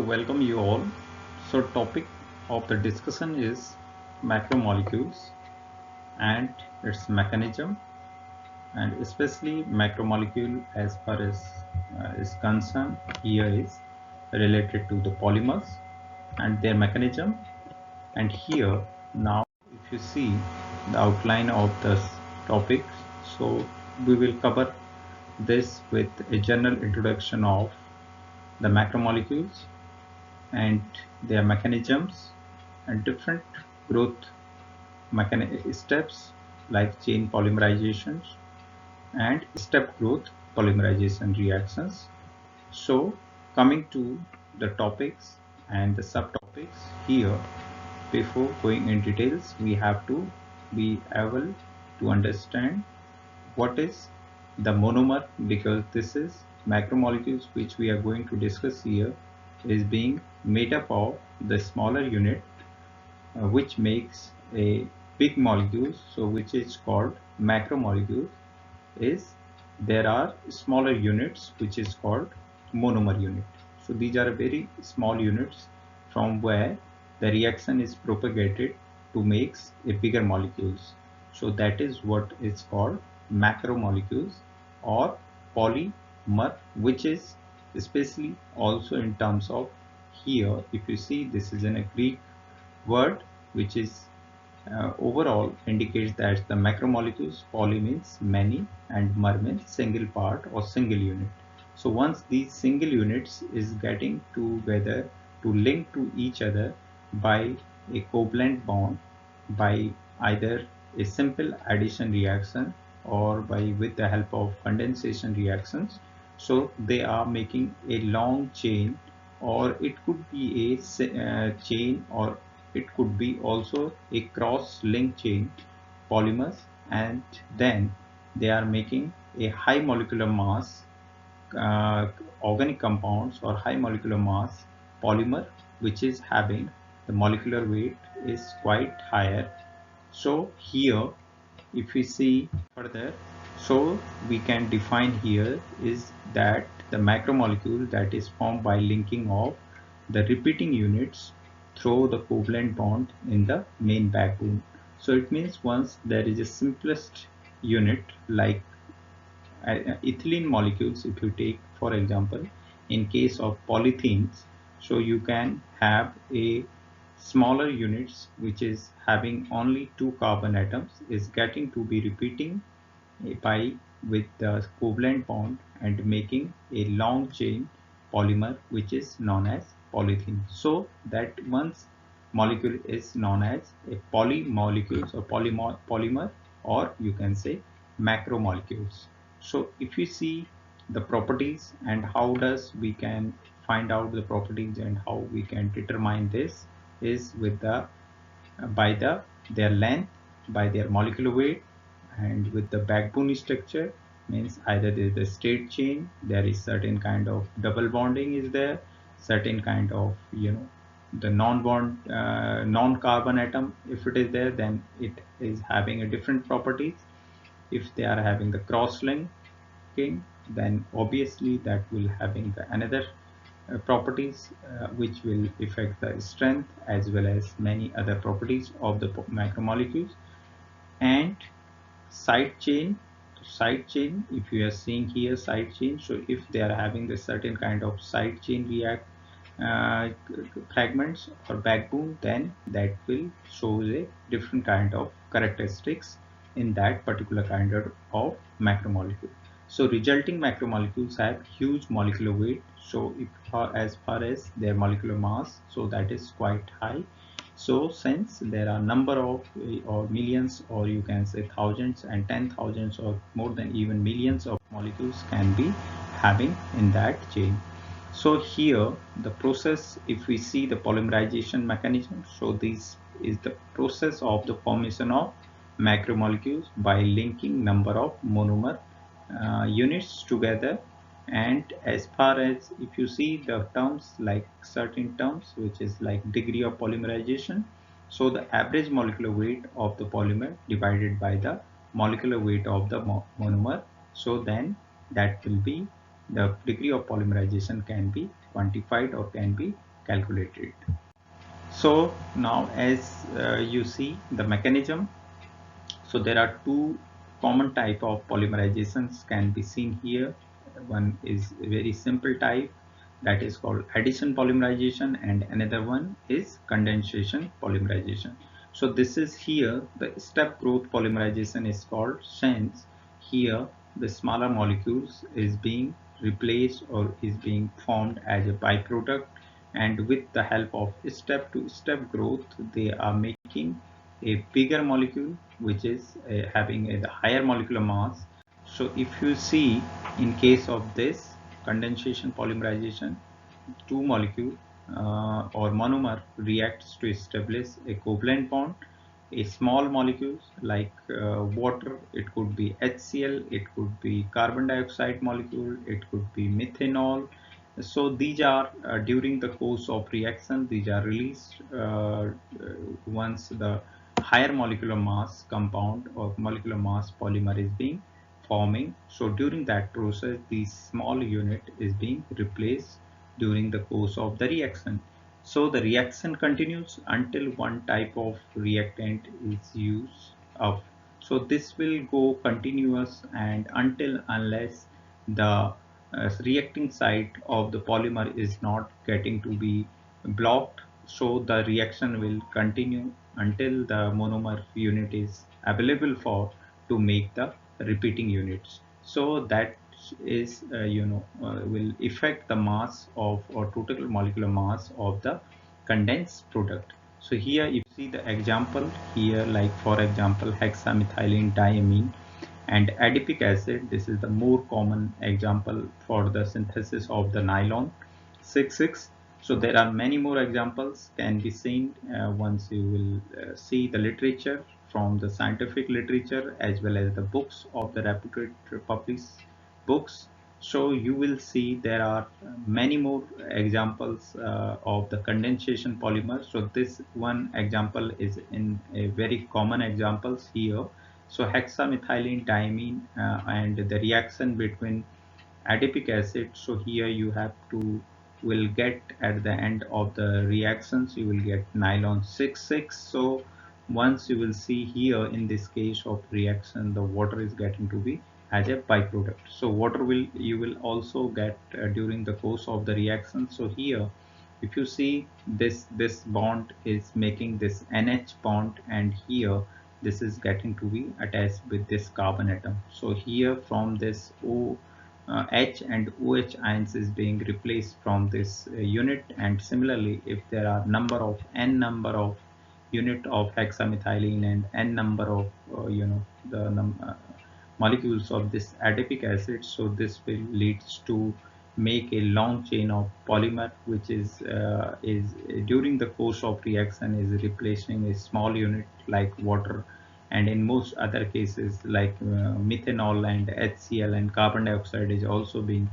welcome you all. So topic of the discussion is macromolecules and its mechanism, and especially macromolecule as far as is concerned here is related to the polymers and their mechanism. And here now if you see the outline of this topic, so we will cover this with a general introduction of the macromolecules and their mechanisms and different growth steps like chain polymerizations and step growth polymerization reactions. So coming to the topics and the subtopics here, before going in details, we have to be able to understand what is the monomer, because this is macromolecules which we are going to discuss here is being made up of the smaller unit which makes a big molecule, so which is called macromolecules. Is there are smaller units which is called monomer unit. So these are very small units from where the reaction is propagated to makes a bigger molecules. So that is what is called macromolecules or polymer, which is especially also in terms of here. If you see, this is in a Greek word which is overall indicates that the macromolecules, poly means many and mer means single part or single unit. So once these single units is getting together to link to each other by a covalent bond, by either a simple addition reaction or by with the help of condensation reactions, so they are making a long chain, or it could be a chain, or it could be also a cross-link chain polymers, and then they are making a high molecular mass uh, organic compounds or high molecular mass polymer, which is having the molecular weight is quite higher. So here if we see further, so we can define here is that the macromolecule that is formed by linking of the repeating units through the covalent bond in the main backbone. So it means once there is a simplest unit like ethylene molecules, if you take for example in case of polythenes, so you can have a smaller units which is having only two carbon atoms is getting to be repeating by with the covalent bond and making a long chain polymer which is known as polythene. So that once molecule is known as a polymolecules or polymer, or you can say macromolecules. So if you see the properties and how does we can find out the properties and how we can determine this is with the by their length, by their molecular weight, and with the backbone structure, means either there is a straight chain, there is certain kind of double bonding is there, certain kind of the non-bond non-carbon atom, if it is there, then it is having a different properties. If they are having the cross-linking, then obviously that will having the another properties which will affect the strength as well as many other properties of the macromolecules. And side chain, if you are seeing here side chain, so if they are having the certain kind of side chain react uh, fragments or backbone, then that will show a different kind of characteristics in that particular kind of macromolecule. So resulting macromolecules have huge molecular weight. So if as far as their molecular mass, so that is quite high. So since there are number of or millions, or you can say thousands and 10,000s or more than even millions of molecules can be having in that chain. So here the process, if we see the polymerization mechanism, so this is the process of the formation of macromolecules by linking number of monomer units together. And as far as if you see the terms like certain terms which is like degree of polymerization, so the average molecular weight of the polymer divided by the molecular weight of the monomer, so then that will be the degree of polymerization can be quantified or can be calculated. So now as you see the mechanism, so there are two common type of polymerizations can be seen here. One is a very simple type, that is called addition polymerization, and another one is condensation polymerization. So this is here the step growth polymerization is called, since here the smaller molecules is being replaced or is being formed as a byproduct, and with the help of step to step growth they are making a bigger molecule which is having a higher molecular mass. So if you see in case of this condensation polymerization, two molecule or monomer reacts to establish a covalent bond. A small molecules like water, it could be HCl, it could be carbon dioxide molecule, it could be methanol. So these are during the course of reaction, these are released once the higher molecular mass compound or molecular mass polymer is being forming. So during that process, the small unit is being replaced during the course of the reaction. So the reaction continues until one type of reactant is used up. So this will go continuous and until unless the reacting site of the polymer is not getting to be blocked. So the reaction will continue until the monomer unit is available for to make the repeating units. So that is will affect the mass of or total molecular mass of the condensed product. So here if you see the example here, like for example hexamethylene diamine and adipic acid, this is the more common example for the synthesis of the nylon 6,6. So there are many more examples can be seen once you will see the literature from the scientific literature as well as the books of the reputed published books. So you will see there are many more examples of the condensation polymer. So this one example is in a very common examples here. So hexamethylene diamine and the reaction between adipic acid. So here you have to will get at the end of the reactions you will get nylon 6,6. So once you will see here in this case of reaction the water is getting to be as a byproduct. So water will you will also get during the course of the reaction. So here if you see this bond is making this NH bond, and here this is getting to be attached with this carbon atom. So here from this O H and OH ions is being replaced from this unit, and similarly if there are n number of unit of hexamethylene and n number of the molecules of this adipic acid, so this will leads to make a long chain of polymer which is during the course of reaction is replacing a small unit like water, and in most other cases like methanol and HCl and carbon dioxide is also being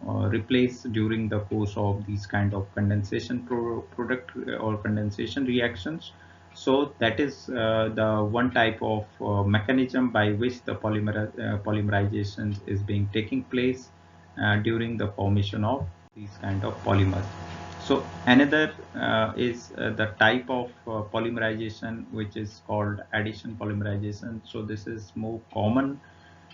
replaced during the course of these kind of condensation product or condensation reactions. So that is the one type of mechanism by which the polymerization is being taking place during the formation of these kind of polymers. So another is the type of polymerization which is called addition polymerization. So this is more common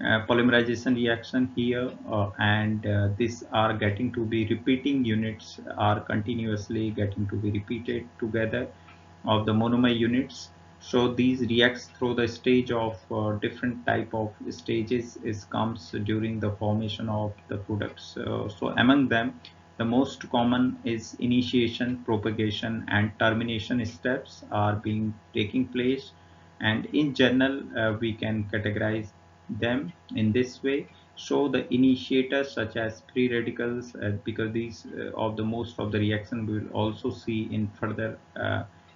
polymerization reaction here, and these are getting to be repeating units are continuously getting to be repeated together of the monomer units. So these reacts through the stage of different type of stages is comes during the formation of the products. So among them the most common is initiation, propagation and termination steps are being taking place, and in general we can categorize them in this way. So the initiators such as free radicals, because these of the most of the reaction we will also see in further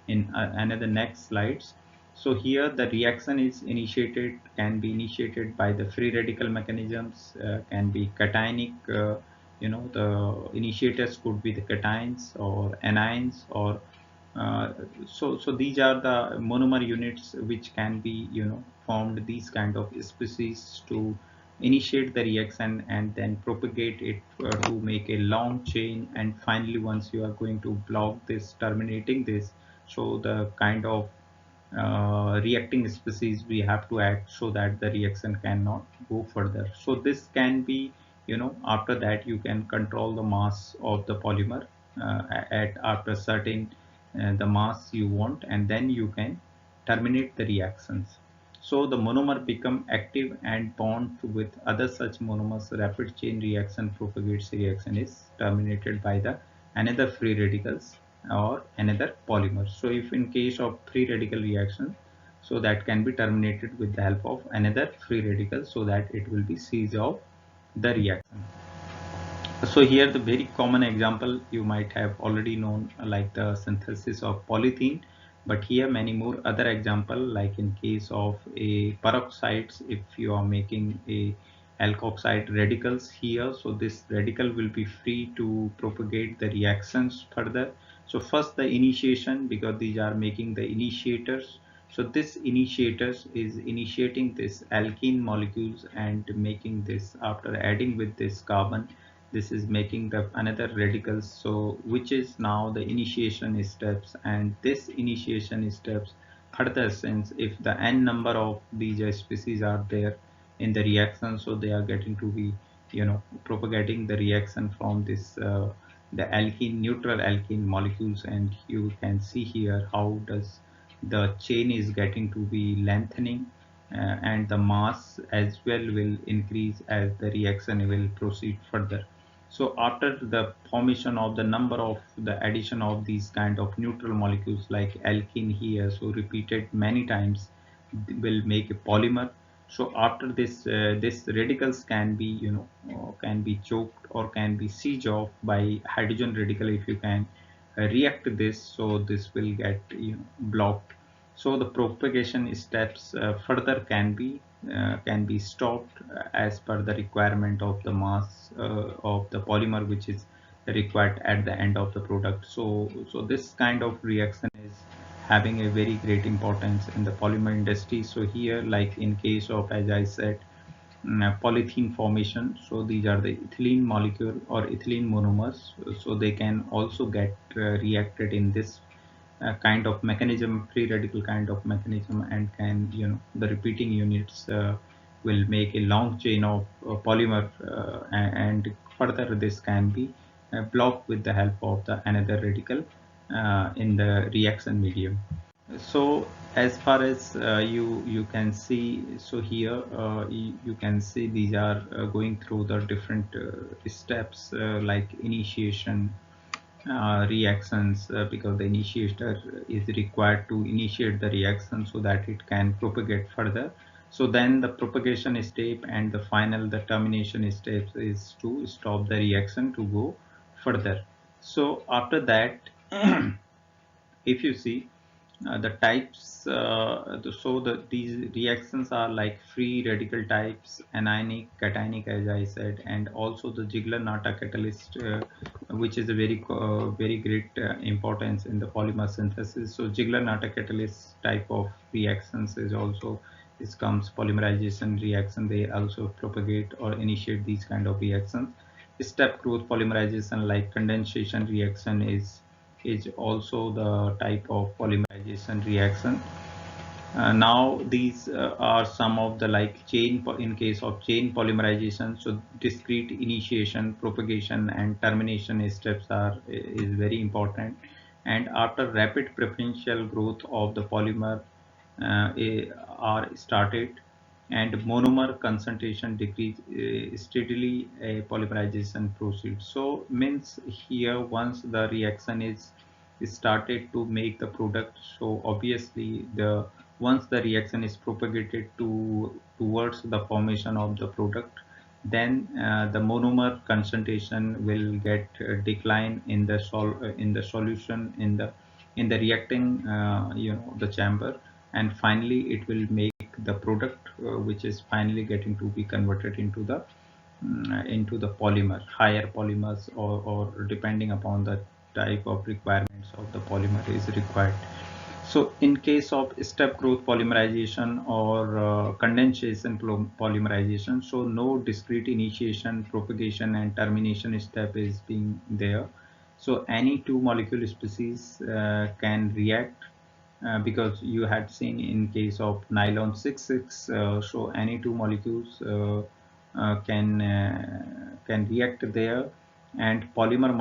in another next slides. So here the reaction is initiated, can be initiated by the free radical mechanisms, can be cationic, the initiators could be the cations or anions or so these are the monomer units which can be formed these kind of species to initiate the reaction and then propagate it to make a long chain, and finally once you are going to block this, terminating this, so the kind of reacting species we have to act so that the reaction cannot go further. So this can be, after that you can control the mass of the polymer at after certain the mass you want, and then you can terminate the reactions. So the monomer become active and bond with other such monomers. Rapid chain reaction propagates, reaction is terminated by the another free radicals or another polymer. So if in case of free radical reaction, so that can be terminated with the help of another free radical, so that it will be cease of the reaction. So here the very common example you might have already known, like the synthesis of polythene, but here many more other example, like in case of a peroxides, if you are making a alkoxide radicals here, so this radical will be free to propagate the reactions further. So first the initiation, because these are making the initiators. So this initiators is initiating this alkene molecules and making this, after adding with this carbon, this is making the another radicals, so which is now the initiation steps. And this initiation steps further, since if the n number of these species are there in the reaction, so they are getting to be, propagating the reaction from this the alkene, neutral alkene molecules. And you can see here how does the chain is getting to be lengthening, and the mass as well will increase as the reaction will proceed further. So after the formation of the number of the addition of these kind of neutral molecules like alkene here, so repeated many times will make a polymer. So after this, this radicals can be, can be choked or can be sieged off by hydrogen radical. If you can react this, so this will get, blocked. So the propagation steps further can be stopped as per the requirement of the mass of the polymer which is required at the end of the product. So this kind of reaction is having a very great importance in the polymer industry. So here, like in case of, as I said, polythene formation, so these are the ethylene molecule or ethylene monomers, so they can also get reacted in this kind of mechanism, free radical kind of mechanism, and can, the repeating units will make a long chain of polymer, and further this can be blocked with the help of the another radical in the reaction medium. So as far as you can see, so here you can see these are going through the different steps, like initiation, reactions, because the initiator is required to initiate the reaction so that it can propagate further. So then the propagation step and the final, the termination steps is to stop the reaction to go further. So after that, if you see the types, these reactions are like free radical types, anionic, cationic, as I said, and also the Ziegler-Natta catalyst, which is a very great importance in the polymer synthesis. So Ziegler-Natta catalyst type of reactions is also, this comes polymerization reaction, they also propagate or initiate these kind of reactions. Step growth polymerization, like condensation reaction, is also the type of polymerization reaction. Now these are some of the, like, chain, in case of chain polymerization, so discrete initiation, propagation and termination steps are is very important. And after rapid preferential growth of the polymer are started and monomer concentration decrease steadily, a polymerization proceeds. So means here, once the reaction is started to make the product, so obviously the once the reaction is propagated towards the formation of the product, then the monomer concentration will get decline in the in the solution, in the reacting, the chamber, and finally it will make the product which is finally getting to be converted into the polymer, higher polymers, or depending upon the type of requirements of the polymer is required. So in case of step growth polymerization or condensation polymerization, so no discrete initiation, propagation and termination step is being there. So any two molecule species can react because you had seen in case of nylon 6,6, so any two molecules can react there, and polymer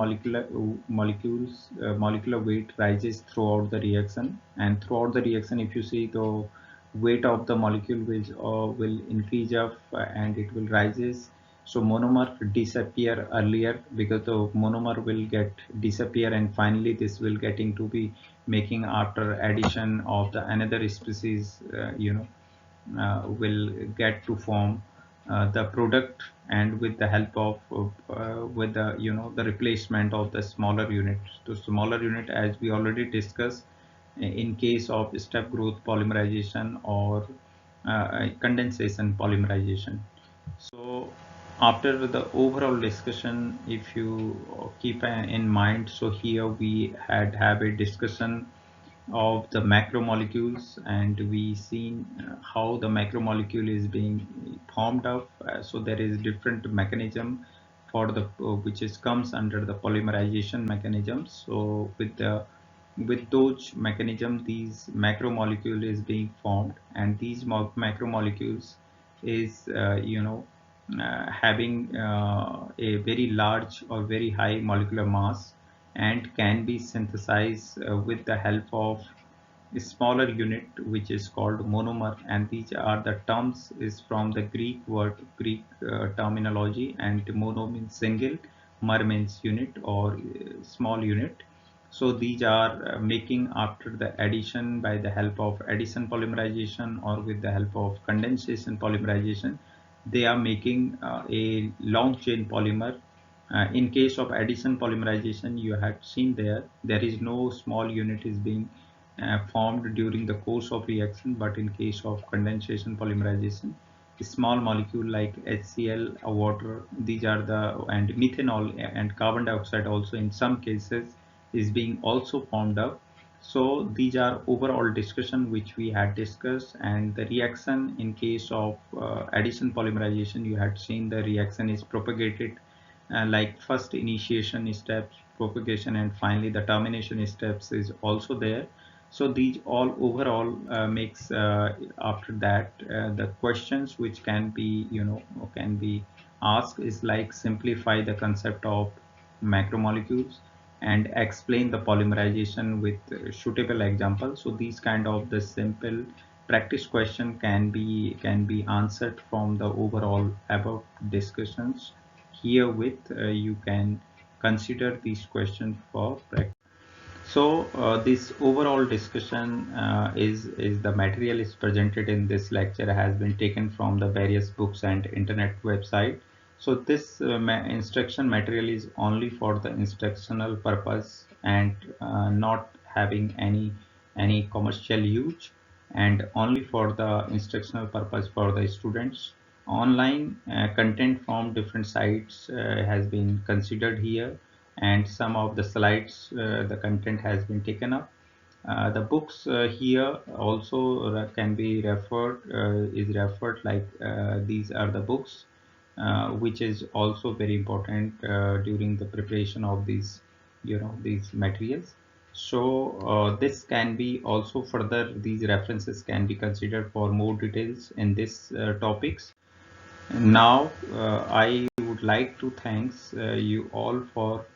molecules molecular weight rises throughout the reaction, and throughout the reaction if you see the weight of the molecule will increase up and it will rises. So monomer disappear earlier because the monomer will get disappear, and finally this will getting to be making after addition of the another species will get to form the product, and with the help of with the the replacement of the smaller unit. So smaller unit, as we already discussed, in case of step growth polymerization or condensation polymerization. So after the overall discussion, if you keep in mind, so here we had have a discussion of the macromolecules, and we seen how the macromolecule is being formed of. So there is different mechanism for the which is comes under the polymerization mechanisms. So with those mechanism, these macromolecule is being formed, and these macromolecules is having a very large or very high molecular mass, and can be synthesized with the help of a smaller unit which is called monomer. And these are the terms is from the Greek terminology, and mono means single, mer means unit or small unit. So these are making after the addition by the help of addition polymerization or with the help of condensation polymerization, they are making a long chain polymer. In case of addition polymerization, you had seen there is no small unit is being formed during the course of reaction, but in case of condensation polymerization, a small molecule like HCl, water, these are the, and methanol and carbon dioxide also in some cases is being also formed up. So these are overall discussion which we had discussed. And the reaction in case of addition polymerization, you had seen the reaction is propagated like first initiation steps, propagation, and finally the termination steps is also there. So these all overall makes after that the questions which can be can be asked is like simplify the concept of macromolecules and explain the polymerization with suitable examples. So these kind of the simple practice question can be answered from the overall above discussions. Here with you can consider these questions for practice. So this overall discussion is the material is presented in this lecture has been taken from the various books and internet website. So this instruction material is only for the instructional purpose and not having any commercial use, and only for the instructional purpose for the students. Online content from different sites has been considered here, and some of the slides the content has been taken up. The books here also can be referred is referred like these are the books which is also very important during the preparation of these these materials. So this can be also further, these references can be considered for more details in this topics. Now, I would like to thanks you all for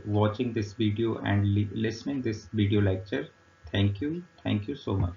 watching this video and listening this video lecture. Thank you. Thank you so much.